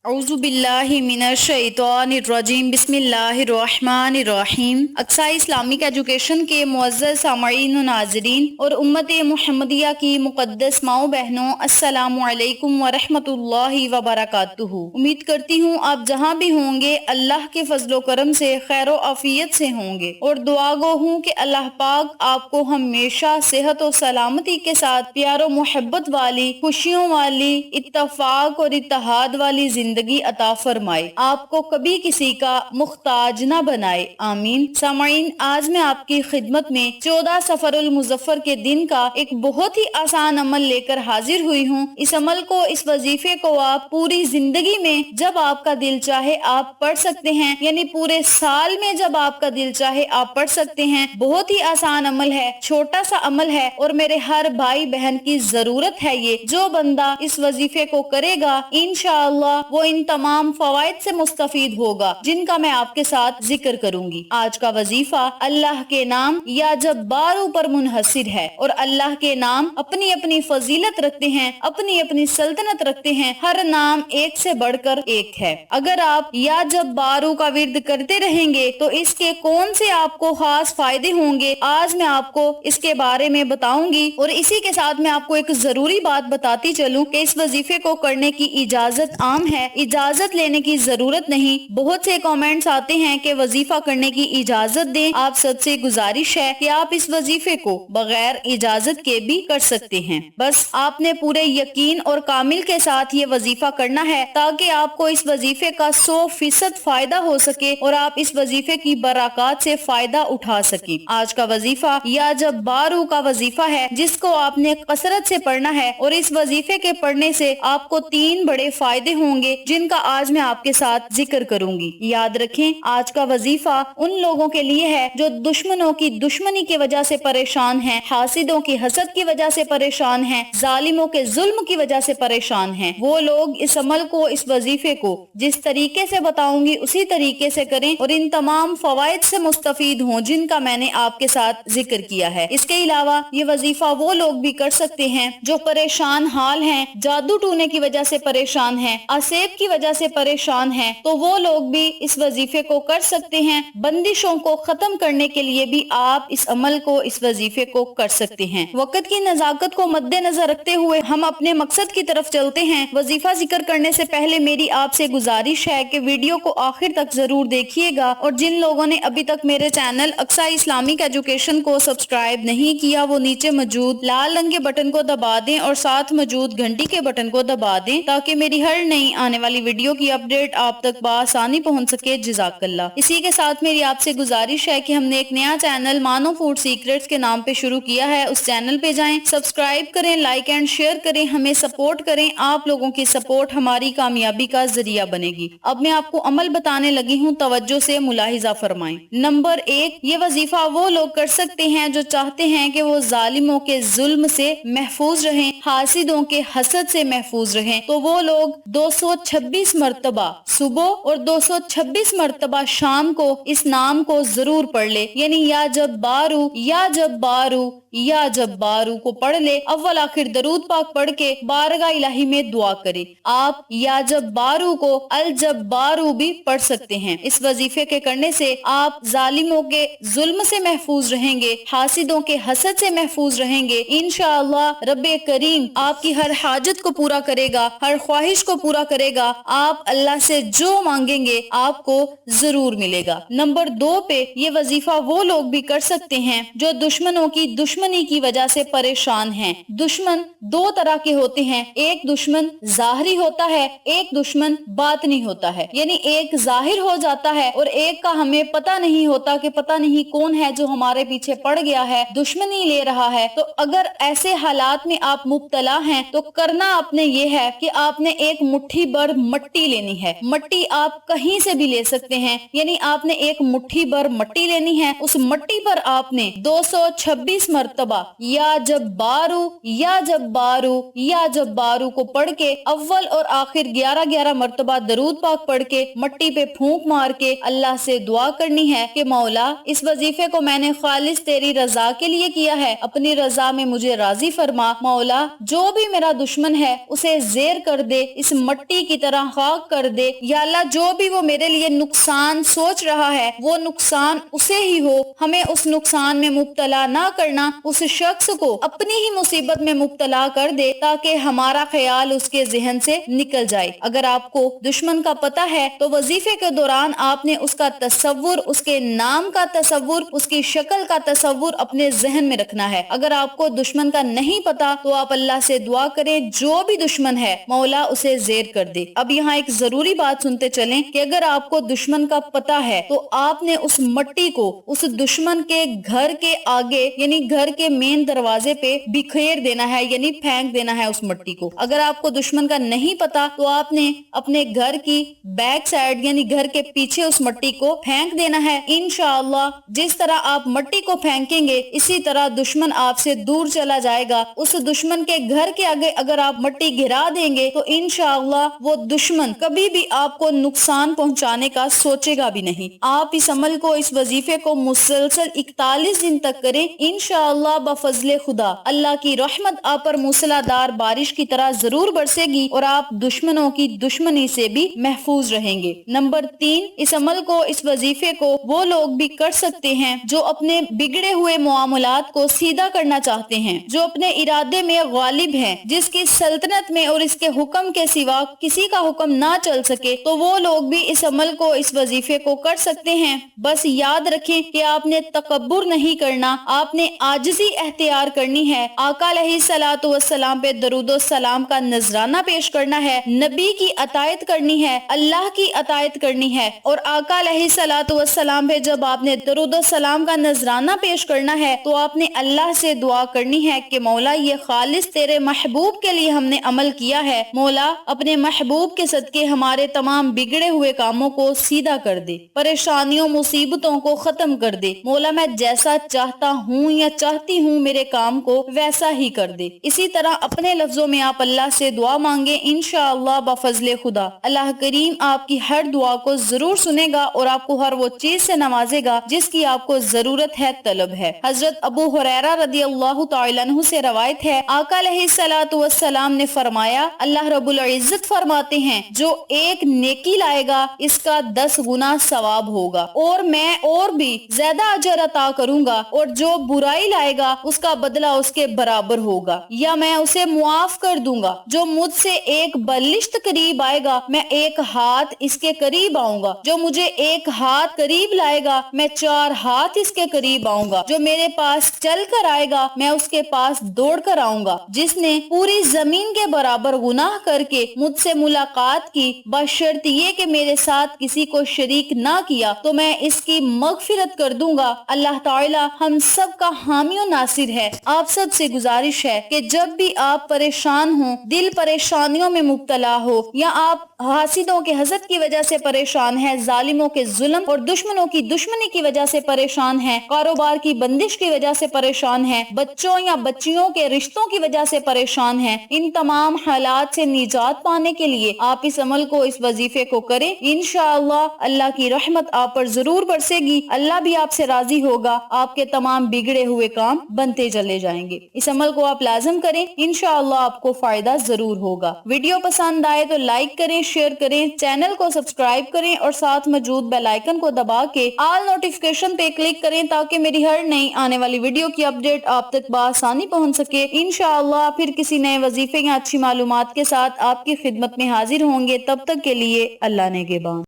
अऊज़ु बिल्लाहि मिनश शैतानिर रजीम बिस्मिल्लाहिर रहमानिर रहीम। Aqsa Islamic education के मुअज़्ज़ज़ सामईन व नाज़रीन और उम्मत मुहम्मदिया की मुक़द्दस माओ बहनों, अस्सलामु अलैकुम व रहमतुल्लाहि व बरकातुहू। उम्मीद करती हूँ आप जहाँ भी होंगे अल्लाह के फजलो करम से खैर व आफियत से होंगे और दुआ गो हूँ कि अल्लाह पाक आपको हमेशा सेहत और सलामती के साथ प्यारो मोहब्बत वाली, खुशियों वाली, इत्तफाक और इत्तेहाद वाली जिंदगी अता फरमाए, आपको कभी किसी का मुख्ताज न बनाए, आमीन। सामाईन, आज मैं आपकी खिदमत में 14 सफरुल मुजफ्फर के दिन का एक बहुत ही आसान अमल लेकर हाजिर हुई हूँ। इस अमल को, इस वजीफे को आप पूरी जिंदगी में जब आपका दिल चाहे आप पढ़ सकते हैं, यानी पूरे साल में जब आपका दिल चाहे आप पढ़ सकते हैं। बहुत ही आसान अमल है, छोटा सा अमल है और मेरे हर भाई बहन की जरूरत है ये। जो बंदा इस वजीफे को करेगा इंशाअल्लाह वो इन तमाम फवाइद से मुस्तफीद होगा जिनका मैं आपके साथ जिक्र करूंगी। आज का वजीफा अल्लाह के नाम या जब्बारू पर मुनहसिर है और अल्लाह के नाम अपनी अपनी फजीलत रखते हैं, अपनी अपनी सल्तनत रखते हैं। हर नाम एक से बढ़कर एक है। अगर आप या जब्बारू का विर्द करते रहेंगे तो इसके कौन से आपको खास फायदे होंगे, आज मैं आपको इसके बारे में बताऊंगी। और इसी के साथ मैं आपको एक जरूरी बात बताती चलूं कि इस वजीफे को करने की इजाजत आम है, इजाजत लेने की जरूरत नहीं। बहुत से कमेंट्स आते हैं कि वजीफा करने की इजाजत दें। आप सबसे गुजारिश है कि आप इस वजीफे को बगैर इजाजत के भी कर सकते हैं। बस आपने पूरे यकीन और कामिल के साथ ये वजीफा करना है ताकि आपको इस वजीफे का 100% फायदा हो सके और आप इस वजीफे की बरकत से फायदा उठा सके। आज का वजीफा या जब्बारू का वजीफा है जिसको आपने कसरत से पढ़ना है और इस वजीफे के पढ़ने से आपको 3 बड़े फायदे होंगे जिनका आज मैं आपके साथ जिक्र करूंगी। याद रखें, आज का वजीफा उन लोगों के लिए है जो दुश्मनों की दुश्मनी की वजह से परेशान हैं, हासिदों की हसद की वजह से परेशान हैं, जालिमों के जुल्म की वजह से परेशान हैं। वो लोग इस अमल को, इस वजीफे को जिस तरीके से बताऊंगी उसी तरीके से करें और इन तमाम फवाइद से मुस्तफीद हों जिनका मैंने आपके साथ जिक्र किया है। इसके अलावा ये वजीफा वो लोग भी कर सकते हैं जो परेशान हाल हैं, जादू टूने की वजह से परेशान हैं, असेब की वजह से परेशान हैं, तो वो लोग भी इस वजीफे को कर सकते हैं। बंदिशों को खत्म करने के लिए भी आप इस अमल को, इस वजीफे को कर सकते हैं। वक्त की नजाकत को मद्देनजर रखते हुए हम अपने मकसद की तरफ चलते हैं। वजीफा जिक्र करने से पहले मेरी आपसे गुजारिश है कि वीडियो को आखिर तक जरूर देखिएगा और जिन लोगों ने अभी तक मेरे चैनल अक्सा इस्लामिक एजुकेशन को सब्सक्राइब नहीं किया वो नीचे मौजूद लाल रंग के बटन को दबा दें और साथ मौजूद घंटी के बटन को दबा दें ताकि मेरी हर नई आने वाली वीडियो की अपडेट आप तक बआसानी पहुंच सके। जज़ाकल्लाह। इसी के साथ मेरी आपसे गुजारिश है कि हमने एक नया चैनल मानो फूड सीक्रेट्स के नाम पे शुरू किया है। उस चैनल पे जाएं, सब्सक्राइब करें, लाइक एंड शेयर करें, हमें सपोर्ट करें। आप लोगों की सपोर्ट हमारी कामयाबी का जरिया बनेगी। अब मैं आपको अमल बताने लगी हूँ, तवज्जो से मुलाहिजा फरमाएं। नंबर 1, ये वजीफा वो लोग कर सकते हैं जो चाहते हैं कि वो जालिमों के जुल्म से महफूज रहें, हासिदों के हसद से महफूज रहें। तो वो लोग 226 मर्तबा सुबह और 226 मर्तबा शाम को इस नाम को जरूर पढ़ ले, यानी या जब्बारू या जब्बारू या जब्बारू को पढ़ ले। अव्वल आखिर दरूद पाक पढ़ के बारगाह इलाही में दुआ करे। आप या जब्बारू को अल जब्बारू भी पढ़ सकते हैं। इस वजीफे के करने से आप जालिमों के जुल्म से महफूज रहेंगे, हासिदों के हसद से महफूज रहेंगे। इंशाअल्लाह रब्बे करीम आपकी हर हाजत को पूरा करेगा, हर ख्वाहिश को पूरा करेगा। आप अल्लाह से जो मांगेंगे आपको जरूर मिलेगा। नंबर 2 पे ये वजीफा वो लोग भी कर सकते हैं जो दुश्मनों की दुश्मनी की वजह से परेशान हैं। दुश्मन 2 तरह के होते हैं, एक दुश्मन जाहिरी होता है, एक दुश्मन बातनी होता है। यानी एक जाहिर हो जाता है और एक का हमें पता नहीं होता कि पता नहीं कौन है जो हमारे पीछे पड़ गया है, दुश्मनी ले रहा है। तो अगर ऐसे हालात में आप मुब्तला हैं तो करना आपने ये है कि आपने एक मुट्ठी भर मट्टी लेनी है। मट्टी आप कहीं से भी ले सकते हैं, यानी आपने एक मुट्ठी भर मट्टी लेनी है। उस मट्टी पर आपने 226 मर्तबा या जब्बारू या जब्बारू या जब्बारू को पढ़ के अव्वल और आखिर 11-11 मर्तबा दरूद पाक पढ़ के मट्टी पे फूंक मार के अल्लाह से दुआ करनी है कि मौला इस वजीफे को मैंने खालिस तेरी रजा के लिए किया है, अपनी रजा में मुझे राजी फरमा। मौला जो भी मेरा दुश्मन है उसे जेर कर दे, इस मट्टी کی طرح خاک کر دے. یا اللہ جو بھی وہ میرے لیے نقصان سوچ رہا ہے وہ نقصان اسے ہی ہو، ہمیں اس نقصان میں مبتلا نہ کرنا، اس شخص کو اپنی ہی مصیبت میں مبتلا کر دے تاکہ ہمارا خیال اس کے ذہن سے نکل جائے. اگر آپ کو دشمن کا پتہ ہے تو وظیفے کے دوران آپ نے اس کا تصور، اس کے نام کا تصور، اس کی شکل کا تصور اپنے ذہن میں رکھنا ہے. اگر آپ کو دشمن کا نہیں پتا تو آپ اللہ سے دعا کریں جو بھی دشمن ہے مولا اسے زیر کر دے. اب یہاں ایک ضروری بات سنتے چلیں کہ اگر آپ کو دشمن کا پتہ ہے تو آپ نے اس مٹی کو اس دشمن کے گھر کے آگے یعنی گھر کے مین دروازے پہ بکھیر دینا ہے، یعنی پھینک دینا ہے اس مٹی کو. اگر آپ کو دشمن کا نہیں پتا تو آپ نے اپنے گھر کی بیک سائڈ یعنی گھر کے پیچھے اس مٹی کو پھینک دینا ہے. انشاءاللہ جس طرح آپ مٹی کو پھینکیں گے اسی طرح دشمن آپ سے دور چلا جائے گا. اس دشمن کے گھر کے آگے اگر آپ مٹی گرا دیں گے تو انشاءاللہ وہ دشمن کبھی بھی آپ کو نقصان پہنچانے کا سوچے گا بھی نہیں. آپ اس عمل کو، اس وظیفے کو مسلسل 41 دن تک کریں. انشاءاللہ بفضل خدا اللہ کی رحمت آپ پر موسلادھار بارش کی طرح ضرور برسے گی اور آپ دشمنوں کی دشمنی سے بھی محفوظ رہیں گے. نمبر 3، اس عمل کو، اس وظیفے کو وہ لوگ بھی کر سکتے ہیں جو اپنے بگڑے ہوئے معاملات کو سیدھا کرنا چاہتے ہیں، جو اپنے ارادے میں غالب ہیں، جس کی سلطنت میں اور اس کے حکم کے سوا کسی کا حکم نہ چل سکے، تو وہ لوگ بھی اس عمل کو، اس وظیفے کو کر سکتے ہیں. بس یاد رکھیں کہ آپ نے تکبر نہیں کرنا، آپ نے عاجزی اختیار کرنی ہے. آقا علیہ الصلوۃ والسلام پہ درود و سلام کا نذرانہ پیش کرنا ہے، نبی کی اطاعت کرنی ہے، اللہ کی اطاعت کرنی ہے. اور آقا علیہ الصلوۃ والسلام پہ جب آپ نے درود و سلام کا نذرانہ پیش کرنا ہے تو آپ نے اللہ سے دعا کرنی ہے کہ مولا یہ خالص تیرے محبوب کے لیے ہم نے عمل کیا ہے، مولا اپنے محبوب کے صدقے ہمارے تمام بگڑے ہوئے کاموں کو سیدھا کر دے، پریشانیوں مصیبتوں کو ختم کر دے. مولا میں جیسا چاہتا ہوں یا چاہتی ہوں میرے کام کو ویسا ہی کر دے. اسی طرح اپنے لفظوں میں آپ اللہ سے دعا مانگیں. انشاءاللہ بفضل خدا اللہ کریم آپ کی ہر دعا کو ضرور سنے گا اور آپ کو ہر وہ چیز سے نوازے گا جس کی آپ کو ضرورت ہے، طلب ہے. حضرت ابو ہریرہ رضی اللہ تعالی عنہ سے روایت ہے، آقا علیہ الصلوۃ والسلام نے فرمایا، اللہ رب العزت فرماتے ہیں جو ایک نیکی لائے گا اس کا 10 گنا ثواب ہوگا اور میں اور بھی زیادہ اجر عطا کروں گا، اور جو برائی لائے گا اس کا بدلہ اس کے برابر ہوگا یا میں اسے معاف کر دوں گا. جو مجھ سے ایک بلشت قریب آئے گا میں ایک ہاتھ اس کے قریب آؤں گا، جو مجھے ایک ہاتھ قریب لائے گا میں 4 ہاتھ اس کے قریب آؤں گا، جو میرے پاس چل کر آئے گا میں اس کے پاس دوڑ کر آؤں گا. جس نے پوری زمین کے برابر گناہ کر کے مجھ سے ملاقات کی بشرط یہ کہ میرے ساتھ کسی کو شریک نہ کیا تو میں اس کی مغفرت کر دوں گا. اللہ تعالی ہم سب کا حامی و ناصر ہے. آپ سب سے گزارش ہے کہ جب بھی آپ پریشان ہوں، دل پریشانیوں میں مبتلا ہو، یا آپ حاسدوں کے حسد کی وجہ سے پریشان ہیں، ظالموں کے ظلم اور دشمنوں کی دشمنی کی وجہ سے پریشان ہیں، کاروبار کی بندش کی وجہ سے پریشان ہیں، بچوں یا بچیوں کے رشتوں کی وجہ سے پریشان ہیں، ان تمام حالات سے نجات پانے کے لیے آپ اس عمل کو، اس وظیفے کو کریں. انشاءاللہ اللہ کی رحمت آپ پر ضرور برسے گی، اللہ بھی آپ سے راضی ہوگا، آپ کے تمام بگڑے ہوئے کام بنتے چلے جائیں گے. اس عمل کو آپ لازم کریں، انشاءاللہ آپ کو فائدہ ضرور ہوگا. ویڈیو پسند آئے تو لائک کریں، شیئر کریں، چینل کو سبسکرائب کریں اور ساتھ موجود بیل آئیکن کو دبا کے آل نوٹیفیکیشن پہ کلک کریں تاکہ میری ہر نئی آنے والی ویڈیو کی اپڈیٹ آپ تک بآسانی پہنچ سکے. انشاءاللہ پھر کسی نئے وظیفے یا اچھی معلومات کے ساتھ آپ کی خدمت میں حاضر ہوں گے. تب تک کے لیے اللہ نگہبان.